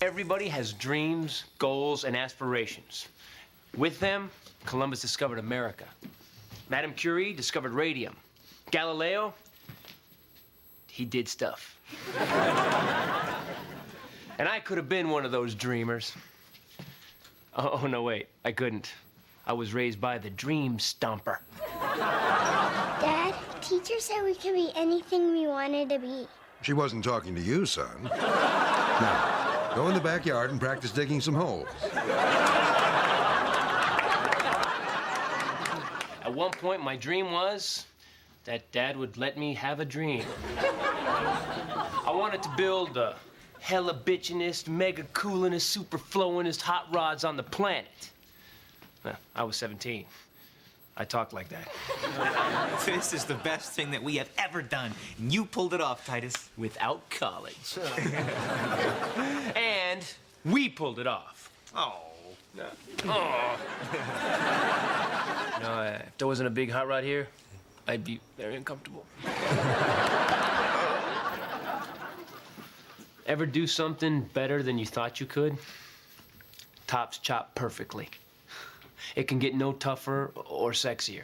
Everybody has dreams, goals, and aspirations. With them, Columbus discovered America. Madame Curie discovered radium. Galileo, he did stuff. And I could have been one of those dreamers. Oh, no, wait, I couldn't. I was raised by the dream stomper. Dad, teacher said we could be anything we wanted to be. She wasn't talking to you, son. Now, go in the backyard and practice digging some holes. At one point, my dream was that Dad would let me have a dream. I wanted to build the hella bitchinest, mega coolinest, super flowingest hot rods on the planet. Well, I was 17. I talked like that. This is the best thing that we have ever done. And you pulled it off, Titus. Without college. And we pulled it off. Oh. No. Oh. No, if there wasn't a big hot rod here, I'd be very uncomfortable. Ever do something better than you thought you could? Tops chop perfectly. It can get no tougher or sexier.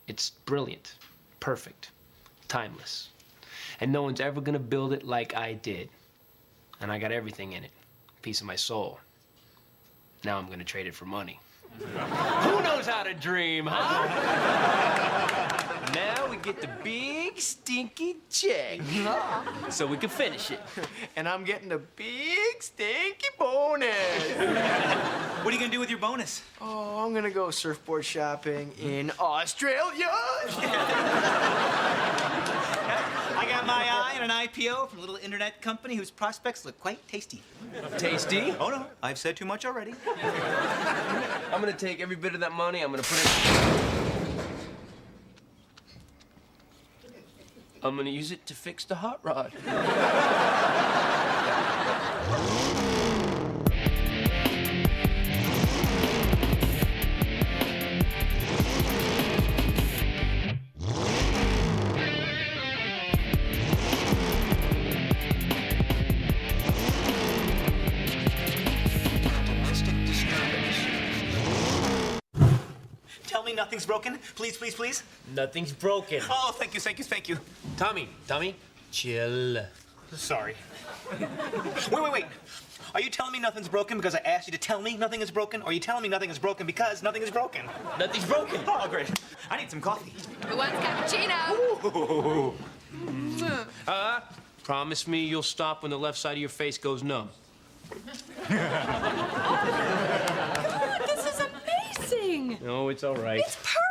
It's brilliant, perfect, timeless. And no one's ever gonna build it like I did. And I got everything in it, a piece of my soul. Now I'm gonna trade it for money. Who knows how to dream, huh? Now we get the big, stinky check. So we can finish it. And I'm getting a big, stinky bonus. What are you gonna do with your bonus? Oh, I'm gonna go surfboard shopping in Australia. I got my eye on an IPO from a little internet company whose prospects look quite tasty. Tasty? Oh, no, I've said too much already. I'm gonna take every bit of that money, I'm gonna put it... I'm gonna use it to fix the hot rod. Tell me nothing's broken. Please, please, please. Nothing's broken. Oh, thank you, thank you, thank you. Tommy, chill. Sorry. Wait. Are you telling me nothing's broken because I asked you to tell me nothing is broken? Or are you telling me nothing is broken because nothing is broken? Nothing's broken. Oh, great. I need some coffee. Who wants cappuccino? Promise me you'll stop when the left side of your face goes numb. This is amazing. No, it's all right. It's perfect.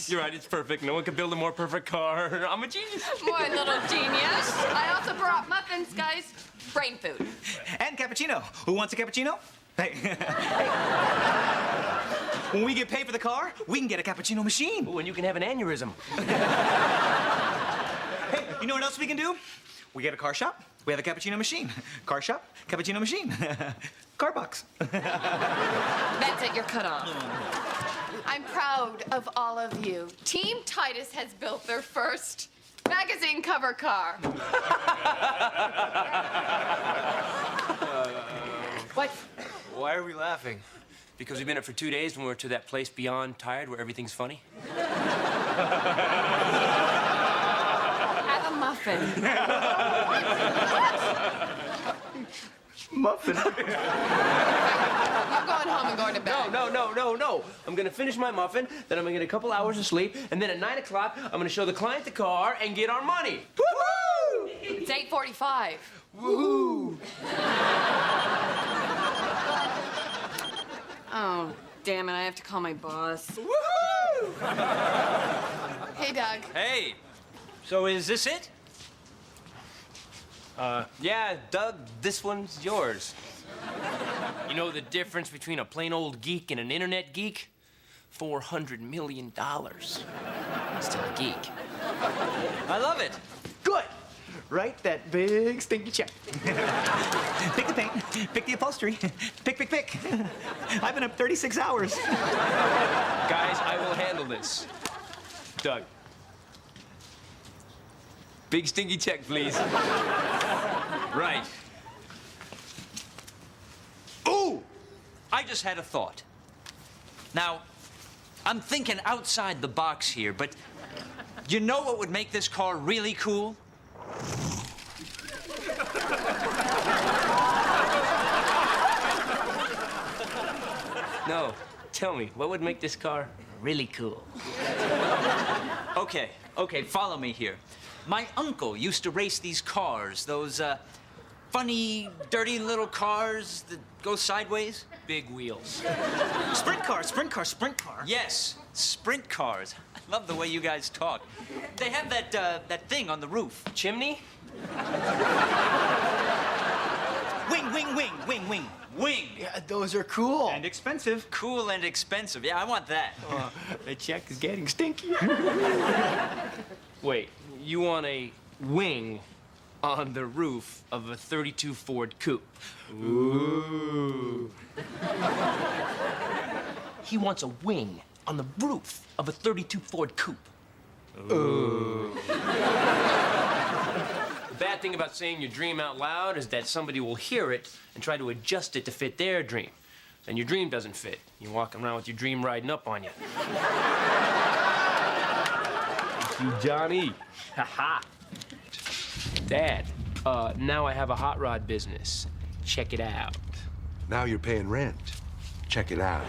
You're right, it's perfect. No one could build a more perfect car. I'm a genius. Boy, little genius. I also brought muffins, guys. Brain food. And cappuccino. Who wants a cappuccino? Hey. When we get paid for the car, we can get a cappuccino machine. Ooh, and you can have an aneurysm. Hey, you know what else we can do? We get a car shop, we have a cappuccino machine. Car shop, cappuccino machine. Car box. That's it, you're cut off. I'm proud of all of you. Team Titus has built their first magazine cover car. What? Why are we laughing? Because we've been up for 2 days when we're to that place beyond tired where everything's funny? Have a muffin. Muffin. I'm going home and going to bed. No. I'm gonna finish my muffin, then I'm gonna get a couple hours of sleep, and then at 9 o'clock, I'm gonna show the client the car and get our money. Woo-hoo! It's 8:45. Woohoo! Oh, damn it, I have to call my boss. Woohoo! Hey, Doug. Hey, so is this it? Yeah, Doug, this one's yours. You know the difference between a plain old geek and an internet geek? $400 million. Still a geek. I love it. Good. Write that big stinky check. Pick the paint, pick the upholstery, pick. I've been up 36 hours. Guys, I will handle this. Doug. Big stinky check, please. Right. just had a thought. Now, I'm thinking outside the box here, but you know what would make this car really cool? No, tell me, what would make this car really cool? Okay, follow me here. My uncle used to race these cars, those, funny, dirty little cars that go sideways. Big wheels. Sprint car, sprint car, sprint car. Yes, sprint cars. I love the way you guys talk. They have that thing on the roof. Chimney? Wing, wing, wing, wing, wing. Wing. Yeah, those are cool. And expensive. Cool and expensive. Yeah, I want that. The check is getting stinky. Wait, you want a wing on the roof of a 32 Ford Coupe? Ooh. He wants a wing on the roof of a 32 Ford Coupe. Ooh. The bad thing about saying your dream out loud is that somebody will hear it and try to adjust it to fit their dream. Then your dream doesn't fit. You're walking around with your dream riding up on you. Thank you, Johnny. Ha-ha. Dad, now I have a hot rod business. Check it out. Now you're paying rent. Check it out.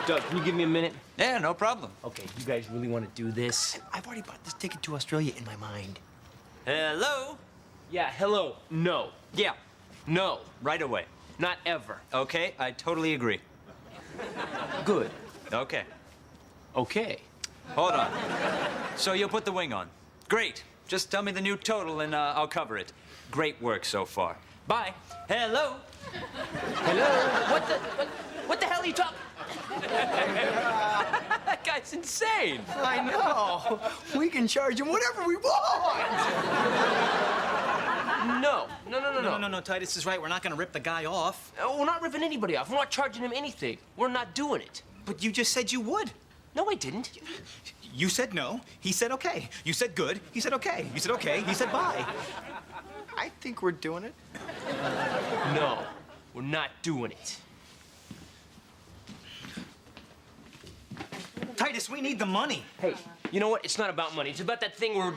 Doug, can you give me a minute? Yeah, no problem. Okay, you guys really want to do this? I've already bought this ticket to Australia in my mind. Hello? Yeah, hello. No. Yeah, No. right away. Not ever. Okay, I totally agree. Good. Okay, Okay. hold on. So you'll put the wing on. Great. Just tell me the new total and I'll cover it. Great work so far. Bye. Hello? Hello? What the hell are you talking? That guy's insane. I know. We can charge him whatever we want. No, No, Titus is right. We're not gonna rip the guy off. We're not ripping anybody off. We're not charging him anything. We're not doing it. But you just said you would. No, I didn't. You said no. He said okay. You said good. He said okay. You said okay. He said bye. I think we're doing it. No, we're not doing it. Titus, we need the money. Hey, you know what? It's not about money. It's about that thing where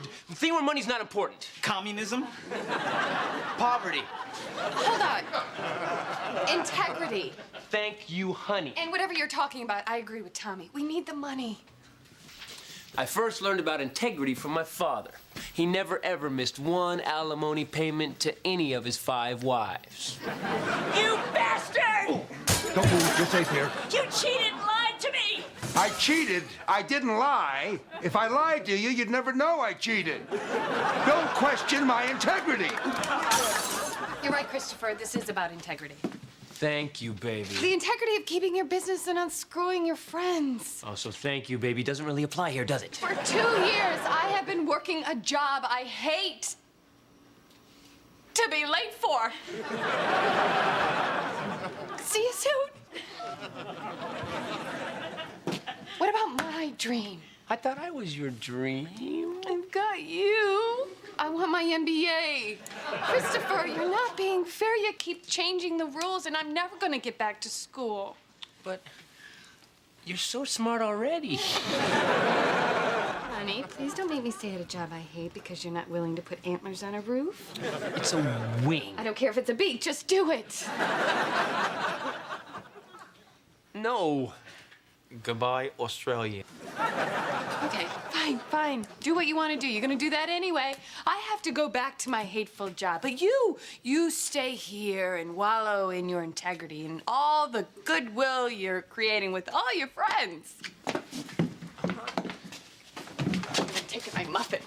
money's not important. Communism? Poverty. Hold on. Integrity. Thank you, honey. And whatever you're talking about, I agree with Tommy. We need the money. I first learned about integrity from my father. He never ever missed one alimony payment to any of his 5 wives. You bastard! Don't move. You're safe here. You cheated and lied to me! I cheated. I didn't lie. If I lied to you, you'd never know I cheated. Don't question my integrity. You're right, Christopher. This is about integrity. Thank you, baby. The integrity of keeping your business and unscrewing your friends. Oh, so thank you, baby. Doesn't really apply here, does it? For 2 years, I have been working a job I hate to be late for. See you soon. What about my dream? I thought I was your dream. I've got you. I want my MBA. Christopher, you're not being fair. You keep changing the rules, and I'm never going to get back to school. But you're so smart already. Honey, please don't make me stay at a job I hate because you're not willing to put antlers on a roof. It's a wing. I don't care if it's a beak. Just do it. No. Goodbye, Australia. Okay, fine. Do what you want to do. You're going to do that anyway. I have to go back to my hateful job. But you stay here and wallow in your integrity and all the goodwill you're creating with all your friends. I'm taking my muffin.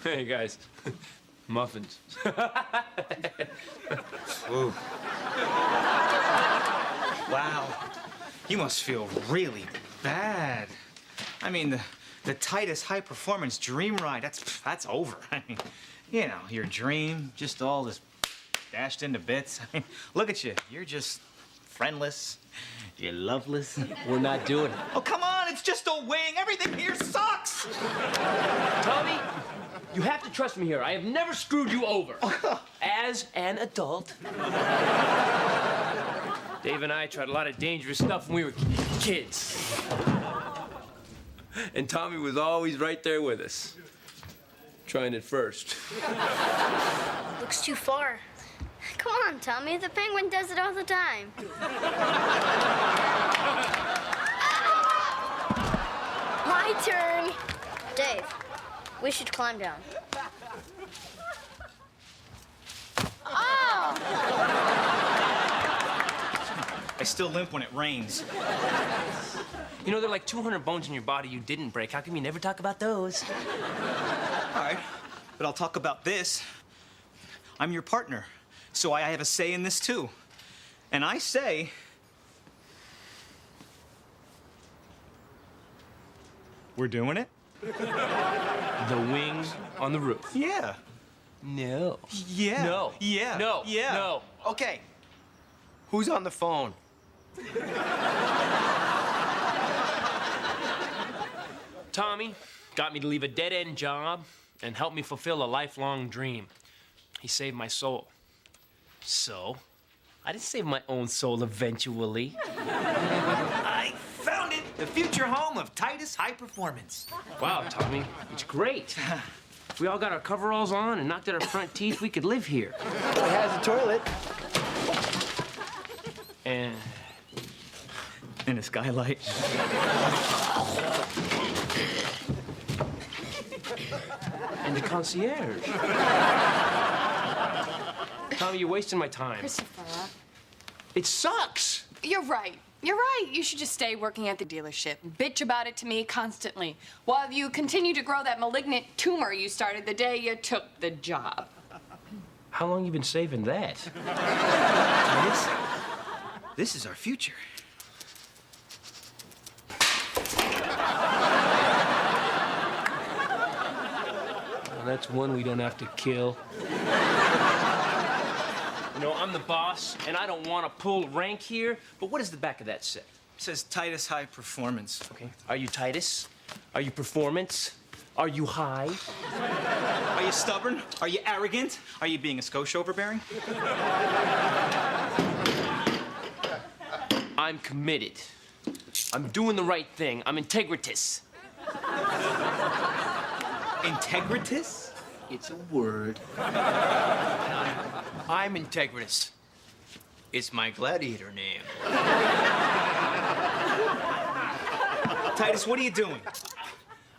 Hey, guys. Muffins. Whoa. Wow. You must feel really bad. I mean, the Titus high performance dream ride, that's over. I mean, you know, your dream, just all this dashed into bits. I mean, look at you. You're just friendless. You're loveless. We're not doing it. Oh, come on. It's just a wing. Everything here sucks. Tommy, You have to trust me here. I have never screwed you over. As an adult. Dave and I tried a lot of dangerous stuff when we were kids. And Tommy was always right there with us. Trying it first. Looks too far. Come on, Tommy. The penguin does it all the time. My turn. Dave, we should climb down. Oh! I still limp when it rains. You know, there are like 200 bones in your body you didn't break. How come you never talk about those? All right, but I'll talk about this. I'm your partner, so I have a say in this too. And I say... we're doing it? The wings on the roof. Yeah. No. Yeah. No. Yeah. No. Yeah. No. Okay. Who's on the phone? Tommy got me to leave a dead-end job and helped me fulfill a lifelong dream. He saved my soul. So, I didn't save my own soul eventually. I found it! The future home of Titus High Performance. Wow, Tommy, it's great. If we all got our coveralls on and knocked out our front teeth, we could live here. It has a toilet. And In a skylight. the concierge. Tommy, you're wasting my time. Christopher. It sucks. You're right. You're right. You should just stay working at the dealership. Bitch about it to me constantly while you continue to grow that malignant tumor you started the day you took the job. How long you been saving that? This is our future. Well, that's one we don't have to kill. You know, I'm the boss, and I don't want to pull rank here, but what does the back of that say? It says Titus High Performance. Okay. Are you Titus? Are you performance? Are you high? Are you stubborn? Are you arrogant? Are you being a skosh overbearing? I'm committed. I'm doing the right thing. I'm integritous. Integritous? It's a word. I'm Integritous. It's my gladiator name. Titus, what are you doing?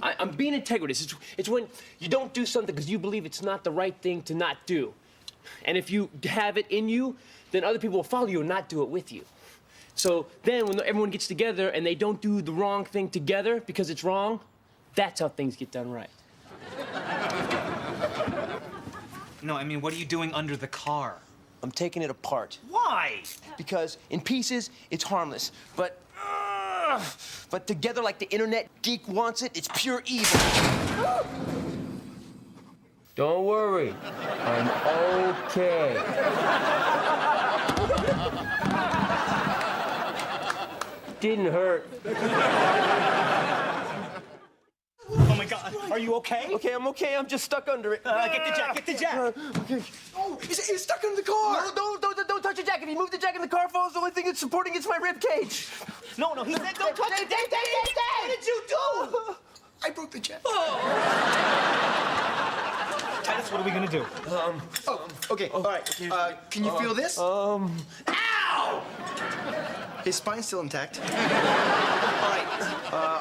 I'm being integritous. It's when you don't do something because you believe it's not the right thing to not do. And if you have it in you, then other people will follow you and not do it with you. So then when everyone gets together and they don't do the wrong thing together because it's wrong, that's how things get done right. No, I mean, what are you doing under the car? I'm taking it apart. Why? Because in pieces, it's harmless. But together like the internet geek wants it, it's pure evil. Don't worry. I'm okay. Didn't hurt. Oh my God, are you okay? Okay, I'm okay. I'm just stuck under it. Get the jack, get the jack. Okay. Oh, it's stuck in the car. No, don't touch the jack. If you move the jack and the car falls, the only thing it's supporting is my rib cage. No, he said don't touch it. Dave, what did you do? I broke the jack. Titus, what are we gonna do? Okay, all right. Can you feel this? Ow! His spine's still intact. All right.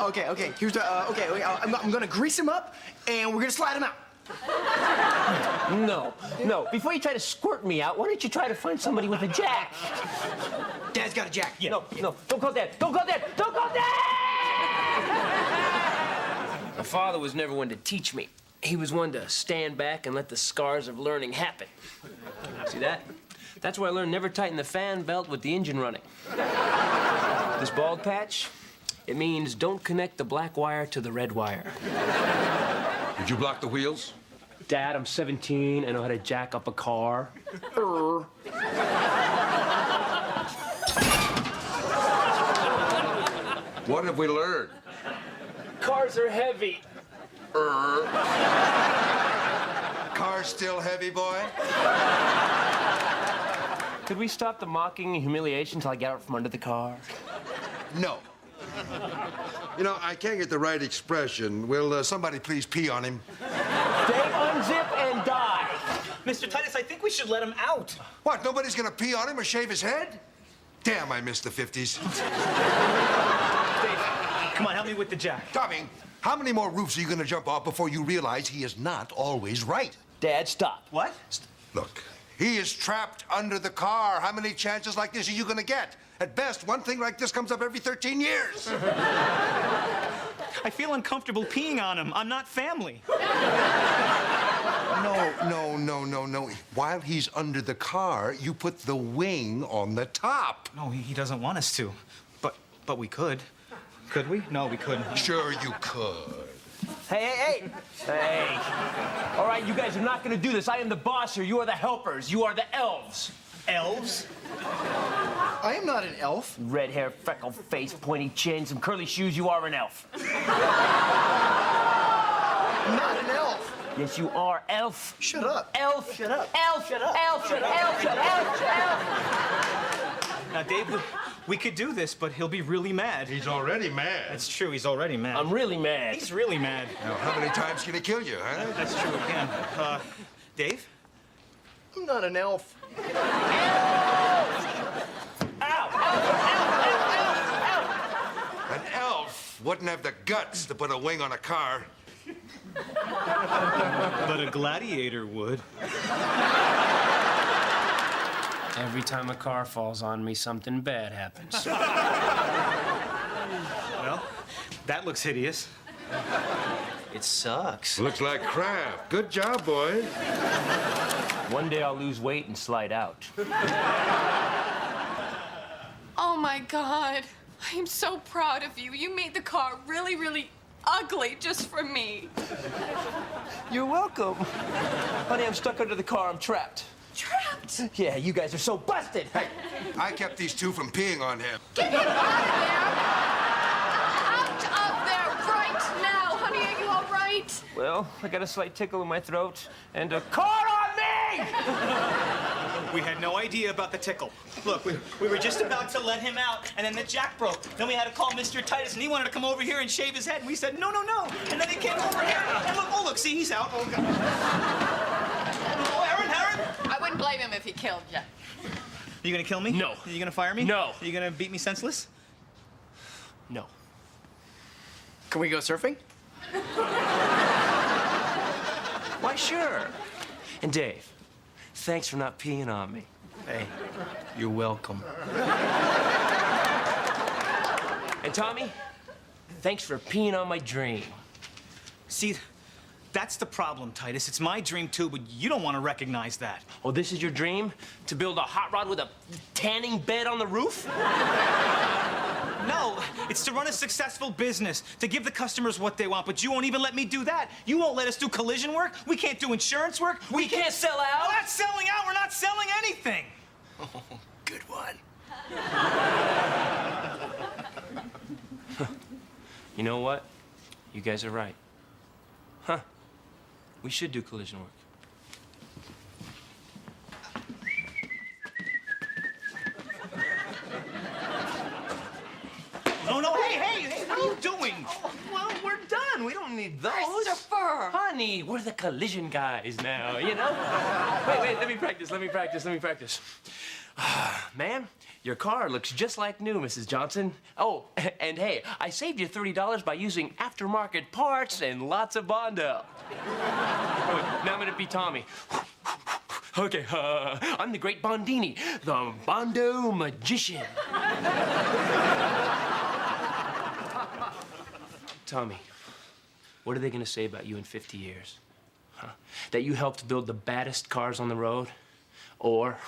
Okay. Here's the. I'm gonna grease him up, and we're gonna slide him out. No. Before you try to squirt me out, why don't you try to find somebody with a jack? Dad's got a jack. Yeah. No. Don't call Dad. Don't call Dad. My father was never one to teach me. He was one to stand back and let the scars of learning happen. See that? That's why I learned never tighten the fan belt with the engine running. This bald patch, it means don't connect the black wire to the red wire. Did you block the wheels? Dad, I'm 17. I know how to jack up a car. What have we learned? Cars are heavy. car still heavy, boy? Could we stop the mocking and humiliation till I get out from under the car? No. You know, I can't get the right expression. Will somebody please pee on him? They unzip and die. Mr. Titus, I think we should let him out. What, nobody's gonna pee on him or shave his head? Damn, I missed the 50s. Dave, come on, help me with the jack. Tommy, how many more roofs are you gonna jump off before you realize he is not always right? Dad, stop. What? Look, he is trapped under the car. How many chances like this are you gonna get? At best, one thing like this comes up every 13 years. I feel uncomfortable peeing on him. I'm not family. No. While he's under the car, you put the wing on the top. No, he doesn't want us to. But we could. Could we? No, we couldn't. Sure you could. Hey. All right, you guys are not gonna do this. I am the boss here. You are the helpers. You are the elves. Elves? I am not an elf. Red hair, freckled face, pointy chin, some curly shoes. You are an elf. I'm not an elf. Yes, you are. Elf. Shut up. Elf. Shut up. Elf. Shut up. Elf. Shut up. Elf. Shut up. Elf. Shut up. Now, Dave, we could do this, but he'll be really mad. He's already mad. That's true, he's already mad. I'm really mad. He's really mad. Now, how many times can he kill you, huh? That's true again. Dave? I'm not an elf. An elf wouldn't have the guts to put a wing on a car. But a gladiator would. Every time a car falls on me, something bad happens. Well, that looks hideous. It sucks. Looks like crap. Good job, boys. One day I'll lose weight and slide out. Oh my God. I am so proud of you. You made the car really, really ugly just for me. You're welcome. Honey, I'm stuck under the car. I'm trapped. Trapped? Yeah, you guys are so busted. Hey, I kept these two from peeing on him. Get him out of there! Out of there right now! Honey, are you all right? Well, I got a slight tickle in my throat and a car on me! We had no idea about the tickle. Look, we were just about to let him out, and then the jack broke. Then we had to call Mr. Titus, and he wanted to come over here and shave his head. And we said, no. And then he came over here, and look, see, he's out. Oh, God. Oh, Aaron. I wouldn't blame him if he killed you. You gonna kill me? No. Are you gonna fire me? No. Are you gonna beat me senseless? No. Can we go surfing? Why, sure. And Dave, thanks for not peeing on me. Hey, you're welcome. And Tommy, thanks for peeing on my dream. See, that's the problem, Titus. It's my dream, too, but you don't want to recognize that. Oh, this is your dream? To build a hot rod with a tanning bed on the roof? No, it's to run a successful business, to give the customers what they want, but you won't even let me do that. You won't let us do collision work. We can't do insurance work. We can't sell out? We're not selling out. We're not selling anything. Oh, good one. You know what? You guys are right. Huh. We should do collision work. No, hey, what are you doing? Well, we're done. We don't need those. Christopher! Honey, we're the collision guys now, you know? Wait, let me practice. Ma'am, your car looks just like new, Mrs. Johnson. Oh, and hey, I saved you $30 by using aftermarket parts and lots of Bondo. Now I'm gonna be Tommy. Okay, I'm the great Bondini, the Bondo magician. Tommy, what are they gonna say about you in 50 years? Huh? That you helped build the baddest cars on the road? Or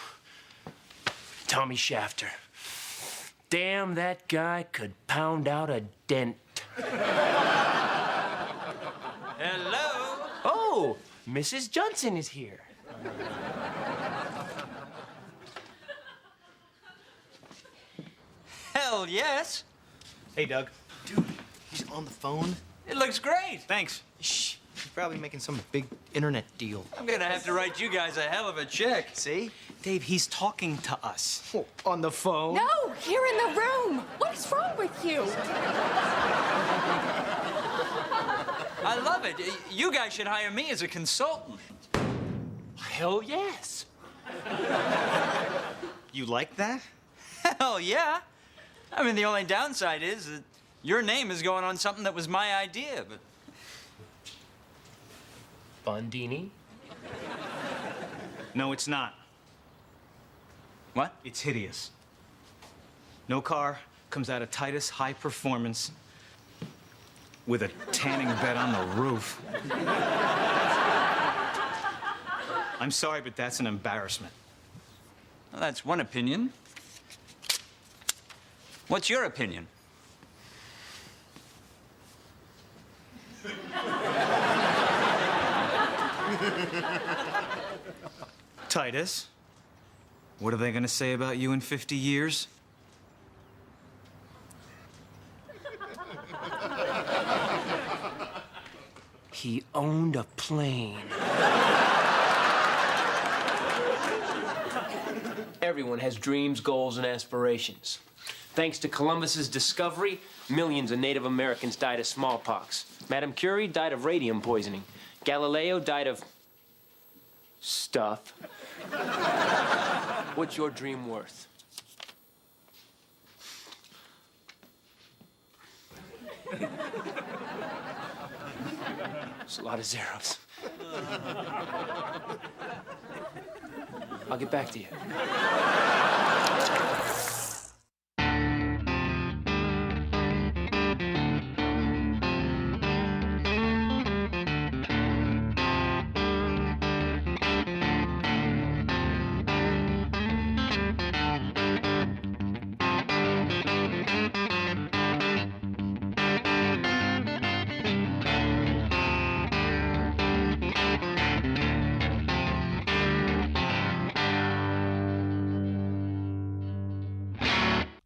Tommy Shafter? Damn, that guy could pound out a dent. Hello? Oh, Mrs. Johnson is here. Hell yes. Hey, Doug. Dude, he's on the phone. It looks great. Thanks. Shh. probably making some big internet deal. I'm gonna have to write you guys a hell of a check. See? Dave, he's talking to us. Oh, on the phone. No, here in the room. What is wrong with you? I love it. You guys should hire me as a consultant. Hell yes. You like that? Hell yeah. I mean, the only downside is that your name is going on something that was my idea, but... Bundini? No, it's not. What? It's hideous. No car comes out of Titus High Performance with a tanning bed on the roof. I'm sorry, but that's an embarrassment. Well, that's one opinion. What's your opinion? Titus, what are they gonna say about you in 50 years? He owned a plane. Everyone has dreams, goals, and aspirations. Thanks to Columbus's discovery, millions of Native Americans died of smallpox. Madame Curie died of radium poisoning. Galileo died of... stuff. What's your dream worth? It's a lot of zeros. I'll get back to you.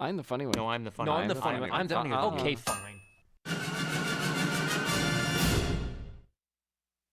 I'm the funny one. No, I'm the funny No, one. I'm the funny one. I'm the... Okay, fine.